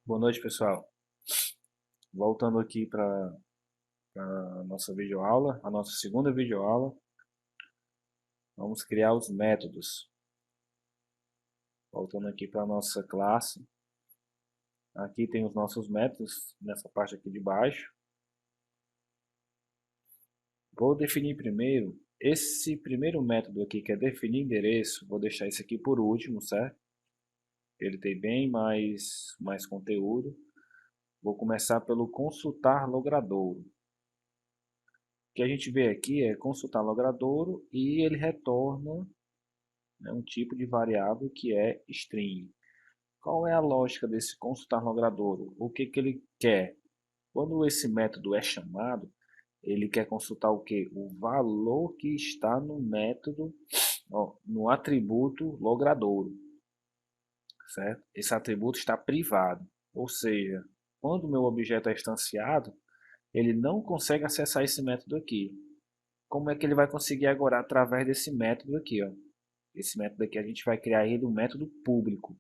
Boa noite, pessoal. Voltando aqui para a nossa videoaula, a nossa segunda videoaula, vamos criar os métodos. Voltando aqui para a nossa classe, aqui tem os nossos métodos, nessa parte aqui de baixo. Vou definir primeiro, esse primeiro método aqui, que é definir endereço, vou deixar esse aqui por último, certo? Ele tem bem mais conteúdo. Vou começar pelo consultar logradouro. O que a gente vê aqui é consultar logradouro e ele retorna, né, um tipo de variável que é string. Qual é a lógica desse consultar logradouro? O que ele quer? Quando esse método é chamado, ele quer consultar o que? O valor que está no método, ó, no atributo logradouro, certo? Esse atributo está privado, ou seja, quando o meu objeto é instanciado, ele não consegue acessar esse método aqui. Como é que ele vai conseguir agora através desse método aqui, ó? Esse método aqui a gente vai criar ele um método público,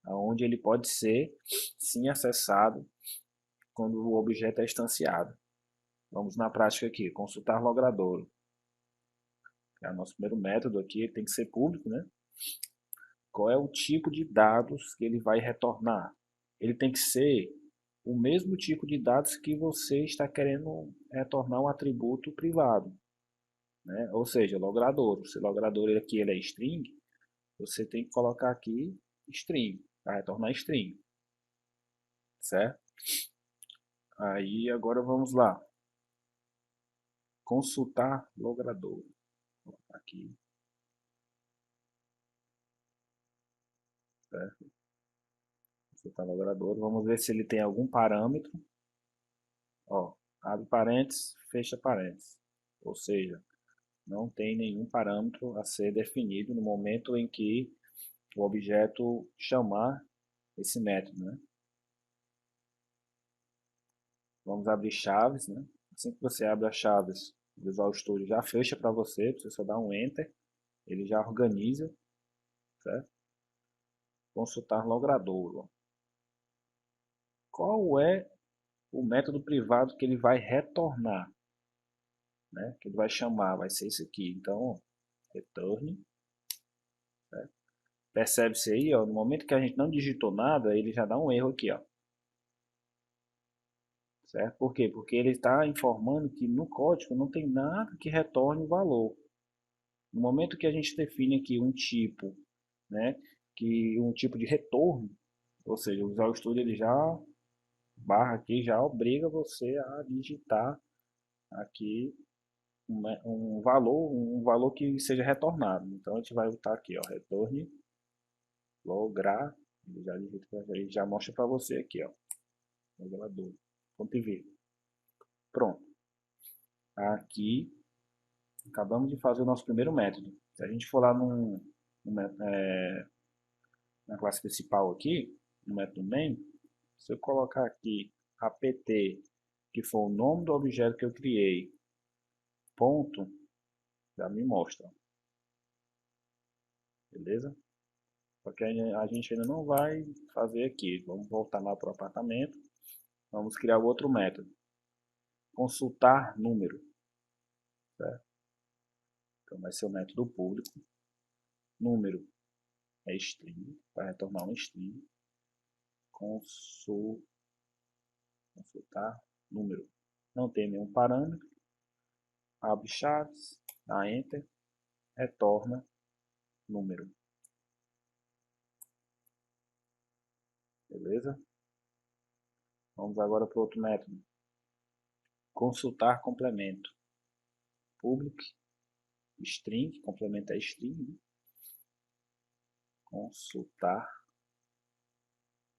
onde ele pode ser sim acessado quando o objeto é instanciado. Vamos na prática aqui, consultar logradouro. É o nosso primeiro método aqui, ele tem que ser público, né? Qual é o tipo de dados que ele vai retornar? Ele tem que ser o mesmo tipo de dados que você está querendo retornar um atributo privado, né? Ou seja, logradouro. Se logradouro aqui ele é string, você tem que colocar aqui string, para retornar string, certo? Aí agora vamos lá. Consultar logradouro. Aqui, certo? Consultar logradouro. Vamos ver se ele tem algum parâmetro. Ó, abre parênteses, fecha parênteses. Ou seja, não tem nenhum parâmetro a ser definido no momento em que o objeto chamar esse método, né? Vamos abrir chaves, né? Assim que você abre as chaves, o Visual Studio já fecha para você, você só dá um Enter, ele já organiza, certo? Consultar logradouro. Qual é o método privado que ele vai retornar, né? Que ele vai chamar, vai ser isso aqui. Então, return, certo? Percebe-se aí, ó, no momento que a gente não digitou nada, ele já dá um erro aqui, ó, certo? Por quê? Porque ele está informando que no código não tem nada que retorne o valor. No momento que a gente define aqui um tipo, né, que um tipo de retorno, ou seja, o Visual Studio ele já barra aqui já obriga você a digitar aqui um valor que seja retornado. Então a gente vai botar aqui, ó, retorne lograr, ele já mostra para você aqui, ó, logador, ponto e vírgula. Pronto. Aqui acabamos de fazer o nosso primeiro método. Se a gente for lá na classe principal aqui, no método main, se eu colocar aqui apt, que for o nome do objeto que eu criei, ponto, já me mostra, beleza? Só que a gente ainda não vai fazer aqui. Vamos voltar lá para o apartamento. Vamos criar o outro método. Consultar número, certo? Então vai ser o método público. Número é string, vai retornar um string. Consultar número. Não tem nenhum parâmetro. Abre chaves, dá enter, retorna número. Beleza? Vamos agora para o outro método. Consultar complemento. Public, string, complemento é string. Né? Consultar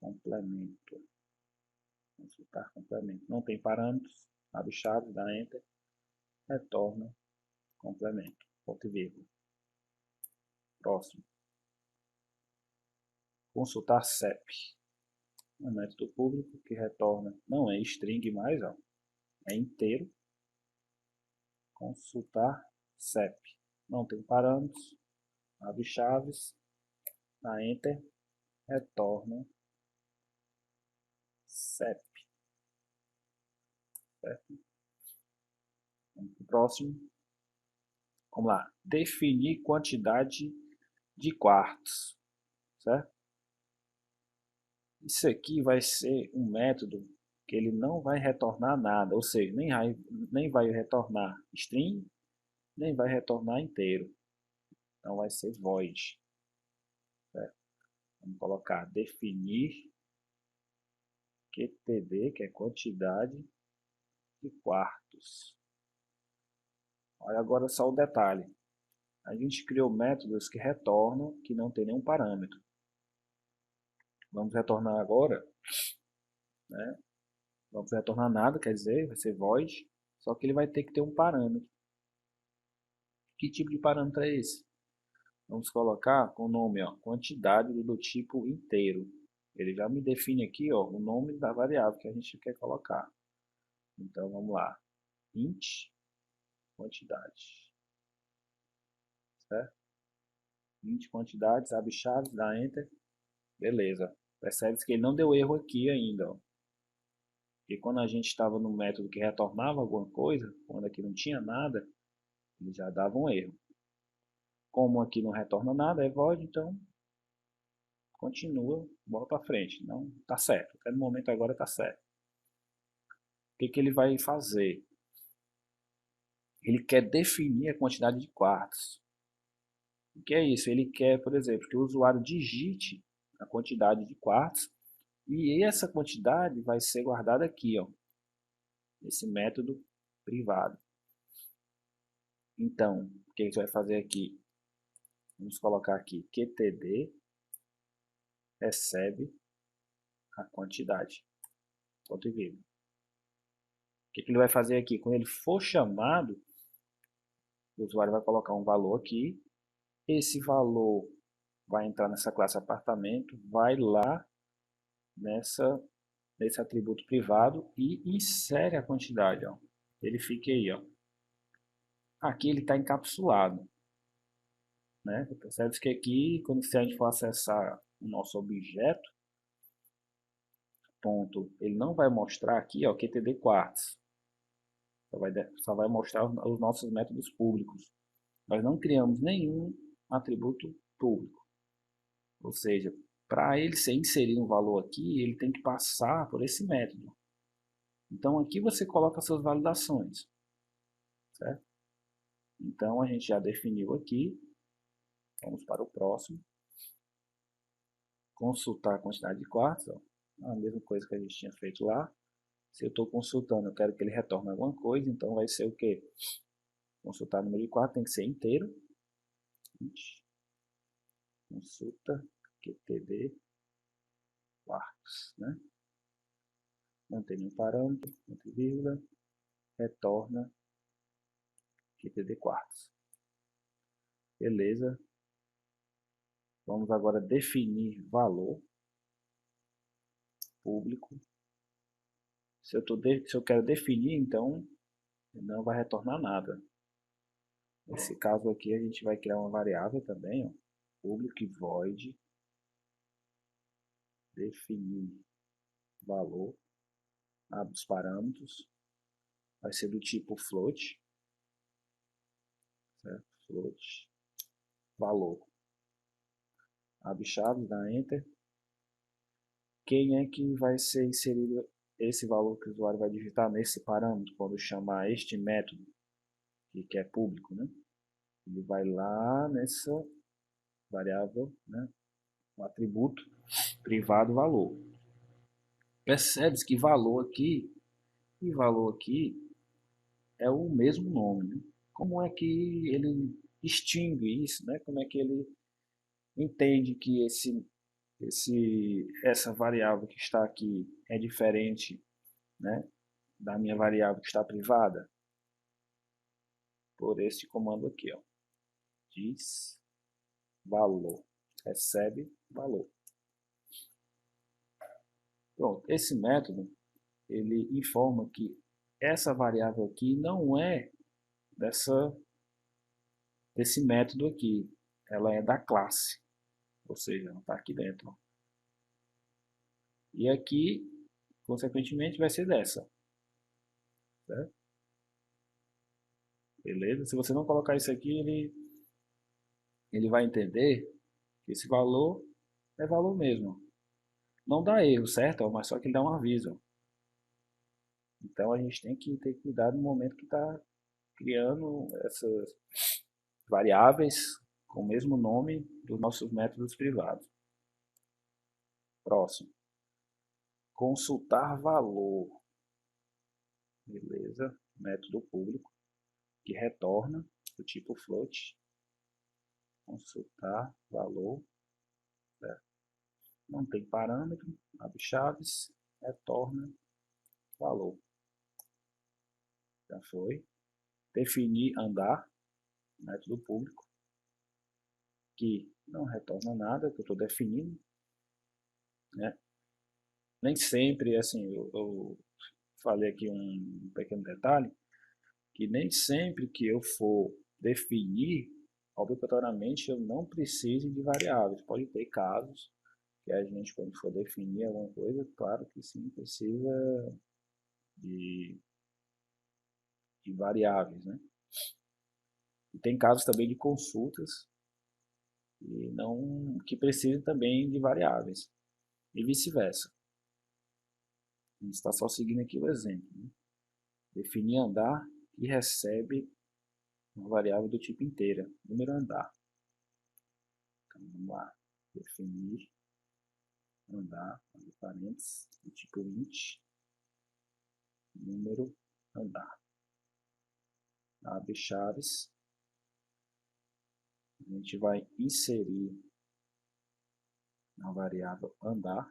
complemento. Consultar complemento. Não tem parâmetros. Abre chaves, dá enter, retorna complemento. Ponto e vírgula. Próximo. Consultar CEP. Um método público que retorna, não é string mais, ó, é inteiro. Consultar CEP. Não tem parâmetros. Abre chaves, dá enter, retorna CEP. Certo? Vamos para o próximo. Vamos lá. Definir quantidade de quartos. Certo? Isso aqui vai ser um método que ele não vai retornar nada, ou seja, nem vai retornar string, nem vai retornar inteiro. Então vai ser void. Certo? Vamos colocar definir QTD, que é quantidade de quartos. Olha agora só o detalhe. A gente criou métodos que retornam, que não tem nenhum parâmetro. Vamos retornar agora, né? Vamos retornar nada, quer dizer, vai ser void, só que ele vai ter que ter um parâmetro. Que tipo de parâmetro é esse? Vamos colocar com o nome, ó, quantidade do tipo inteiro. Ele já me define aqui, ó, o nome da variável que a gente quer colocar. Então vamos lá, int quantidade, certo? Int quantidades, abre chaves, dá enter, beleza. Percebe que ele não deu erro aqui ainda, ó. Porque quando a gente estava no método que retornava alguma coisa, quando aqui não tinha nada, ele já dava um erro. Como aqui não retorna nada, é void, então continua, bola para frente. Não está certo. Até no momento agora está certo. O que ele vai fazer? Ele quer definir a quantidade de quartos. O que é isso? Ele quer, por exemplo, que o usuário digite a quantidade de quartos e essa quantidade vai ser guardada aqui, ó, nesse método privado. Então, o que a gente vai fazer aqui? Vamos colocar aqui QTD recebe a quantidade. Ponto e vírgula. O que ele vai fazer aqui? Quando ele for chamado, o usuário vai colocar um valor aqui. Esse valor vai entrar nessa classe apartamento, vai lá nesse atributo privado e insere a quantidade. Ó. Ele fica aí. Ó. Aqui ele está encapsulado. Né? Percebe que aqui, quando a gente for acessar o nosso objeto, ponto, ele não vai mostrar aqui ó, QTD quartos. Só vai mostrar os nossos métodos públicos. Nós não criamos nenhum atributo público. Ou seja, para ele ser inserido um valor aqui, ele tem que passar por esse método. Então aqui você coloca suas validações. Certo? Então a gente já definiu aqui. Vamos para o próximo. Consultar a quantidade de quartos. Ó. A mesma coisa que a gente tinha feito lá. Se eu estou consultando, eu quero que ele retorne alguma coisa, então vai ser o que? Consultar o número de quartos tem que ser inteiro. Consulta QTD quartos, né? Não tem nenhum parâmetro, ponto e vírgula, retorna QTD quartos. Beleza. Vamos agora definir valor público. Se eu quero definir, então não vai retornar nada. Nesse caso aqui a gente vai criar uma variável também, ó, public void definir valor, abre os parâmetros, vai ser do tipo float, certo? Float valor, abre chaves, dá enter. Quem é que vai ser inserido esse valor que o usuário vai digitar nesse parâmetro quando chamar este método que é público, né? Ele vai lá nessa variável, né? O atributo privado valor. Percebe-se que valor aqui e valor aqui é o mesmo nome. Né? Como é que ele distingue isso? Né? Como é que ele entende que essa variável que está aqui é diferente, né, da minha variável que está privada? Por este comando aqui, ó, diz valor, recebe valor. Pronto, esse método ele informa que essa variável aqui não é desse método aqui, ela é da classe, ou seja, não está aqui dentro. E aqui, consequentemente vai ser dessa, certo? Beleza? Se você não colocar isso aqui, ele vai entender que esse valor é valor mesmo. Não dá erro, certo? Mas só que ele dá um aviso. Então a gente tem que ter cuidado no momento que está criando essas variáveis com o mesmo nome dos nossos métodos privados. Próximo. Consultar valor. Beleza? Método público que retorna do tipo float. Consultar valor. Certo? Não tem parâmetro. Abre chaves. Retorna valor. Já foi. Definir andar. Método público que não retorna nada, que eu estou definindo, né? Nem sempre, assim, eu falei aqui um pequeno detalhe, que nem sempre que eu for definir, obrigatoriamente eu não preciso de variáveis. Pode ter casos que a gente, quando for definir alguma coisa, claro que sim, precisa de, de variáveis, né? E tem casos também de consultas e não, que precisam também de variáveis, e vice-versa. A gente está só seguindo aqui o exemplo, né? Definir andar e recebe uma variável do tipo inteira, número andar. Então, vamos lá. Definir andar, abre parênteses, do tipo int, número andar. Abre chaves. A gente vai inserir na variável andar.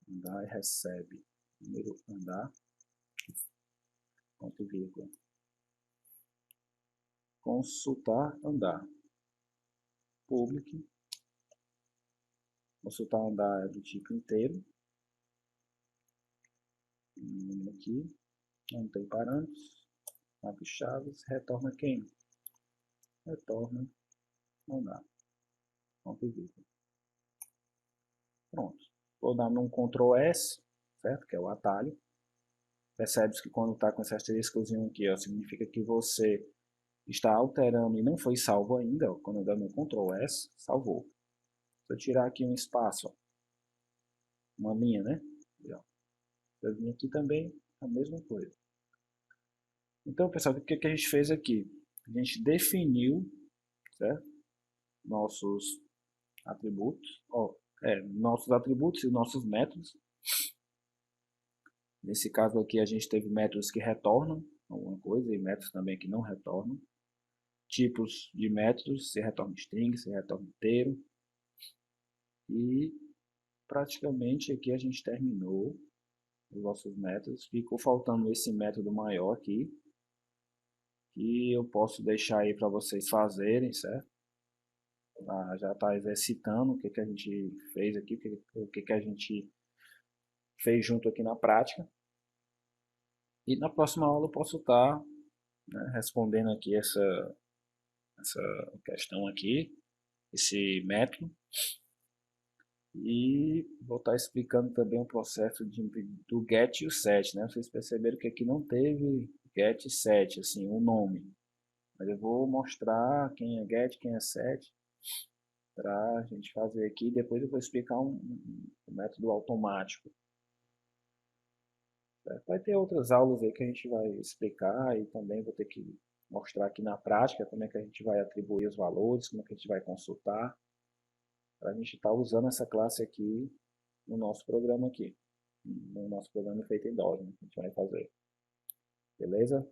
Andar e recebe número andar. Ponto e vírgula. Consultar andar. Public. Consultar andar é do tipo inteiro. Aqui. Não tem parâmetros. Abre chaves. Retorna quem? Retorna andar. Ponto e vírgula. Pronto. Vou dar um Ctrl S, certo? Que é o atalho. Percebe que quando está com esse asteriscozinho aqui, ó, significa que você está alterando e não foi salvo ainda. Ó, quando eu der no Ctrl S, salvou. Se eu tirar aqui um espaço, ó, uma linha, né? E, ó, eu vim aqui também, a mesma coisa. Então, pessoal, o que a gente fez aqui? A gente definiu, certo? Nossos atributos, ó, nossos atributos e nossos métodos. Nesse caso aqui a gente teve métodos que retornam alguma coisa e métodos também que não retornam. Tipos de métodos, se retorna string, se retorna inteiro. E praticamente aqui a gente terminou os nossos métodos. Ficou faltando esse método maior aqui, que eu posso deixar aí para vocês fazerem, certo? Já está exercitando o que a gente fez aqui, o que a gente fez junto aqui na prática. E na próxima aula eu posso estar, né, respondendo aqui essa questão aqui, esse método. E vou estar explicando também o processo do get e o set, né? Vocês perceberam que aqui não teve get e set, assim, o nome. Mas eu vou mostrar quem é get, quem é set, para a gente fazer aqui. Depois eu vou explicar um método automático. Vai ter outras aulas aí que a gente vai explicar e também vou ter que mostrar aqui na prática como é que a gente vai atribuir os valores, como é que a gente vai consultar, para a gente estar usando essa classe aqui no nosso programa aqui, no nosso programa feito em DOS, né, que a gente vai fazer. Beleza?